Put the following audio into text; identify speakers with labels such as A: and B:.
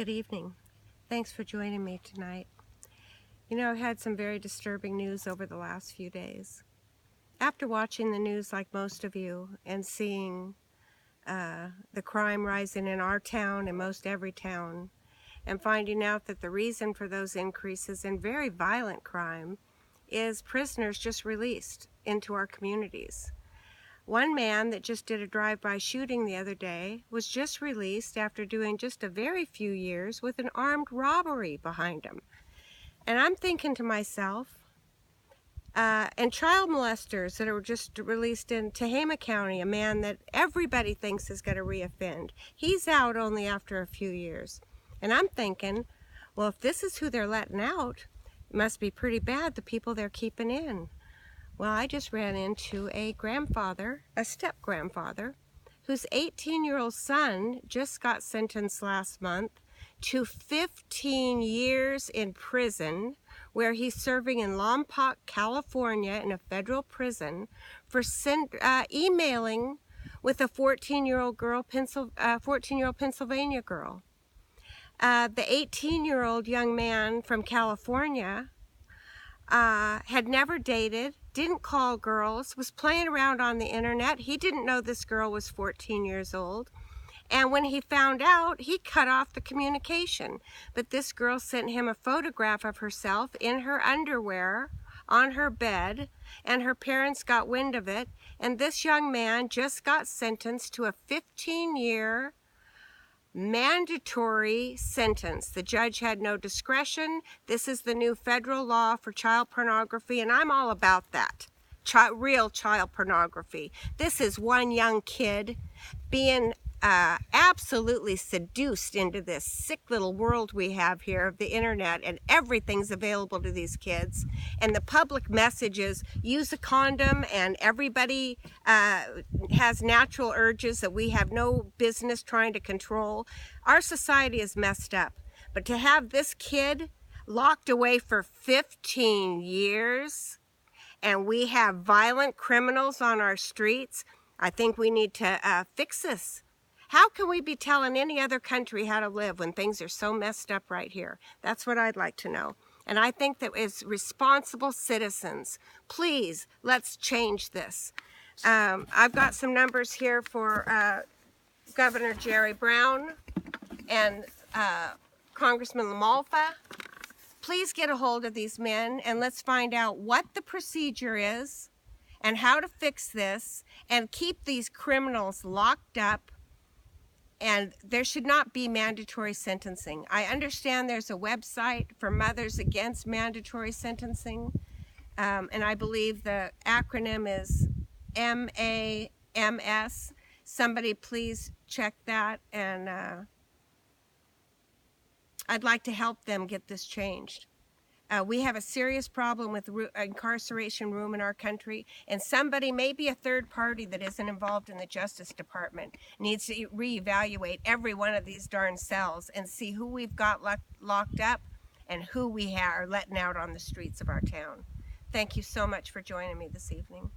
A: Good evening. Thanks for joining me tonight. You know, I've had some very disturbing news over the last few days. After watching the news like most of you and seeing the crime rising in our town and most every town, and finding out that the reason for those increases in very violent crime is prisoners just released into our communities. One man that just did a drive-by shooting the other day was just released after doing just a very few years with an armed robbery behind him. And I'm thinking to myself, and child molesters that are just released in Tehama County, a man that everybody thinks is going to reoffend. He's out only after a few years. And I'm thinking, well, if this is who they're letting out, it must be pretty bad, the people they're keeping in. Well, I just ran into a step-grandfather, whose 18-year-old son just got sentenced last month to 15 years in prison, where he's serving in Lompoc, California, in a federal prison for emailing with a 14-year-old Pennsylvania girl. The 18-year-old young man from California had never dated, didn't call girls, was playing around on the internet. He didn't know this girl was 14 years old. And when he found out, he cut off the communication. But this girl sent him a photograph of herself in her underwear on her bed, and her parents got wind of it. And this young man just got sentenced to a 15-year mandatory sentence. The judge had no discretion. This is the new federal law for child pornography, and I'm all about that. Real child pornography. This is one young kid being absolutely seduced into this sick little world we have here of the internet, and everything's available to these kids. And the public message is use a condom, and everybody has natural urges that we have no business trying to control. Our society is messed up. But to have this kid locked away for 15 years, and we have violent criminals on our streets, I think we need to fix this. How can we be telling any other country how to live when things are so messed up right here? That's what I'd like to know. And I think that as responsible citizens, please, let's change this. I've got some numbers here for Governor Jerry Brown and Congressman LaMalfa. Please get a hold of these men and let's find out what the procedure is and how to fix this and keep these criminals locked up. And there should not be mandatory sentencing. I understand there's a website for Mothers Against Mandatory Sentencing, and I believe the acronym is MAMS. Somebody please check that, and I'd like to help them get this changed. We have a serious problem with incarceration room in our country, and somebody, maybe a third party that isn't involved in the Justice Department, needs to reevaluate every one of these darn cells and see who we've got locked up and who we are letting out on the streets of our town. Thank you so much for joining me this evening.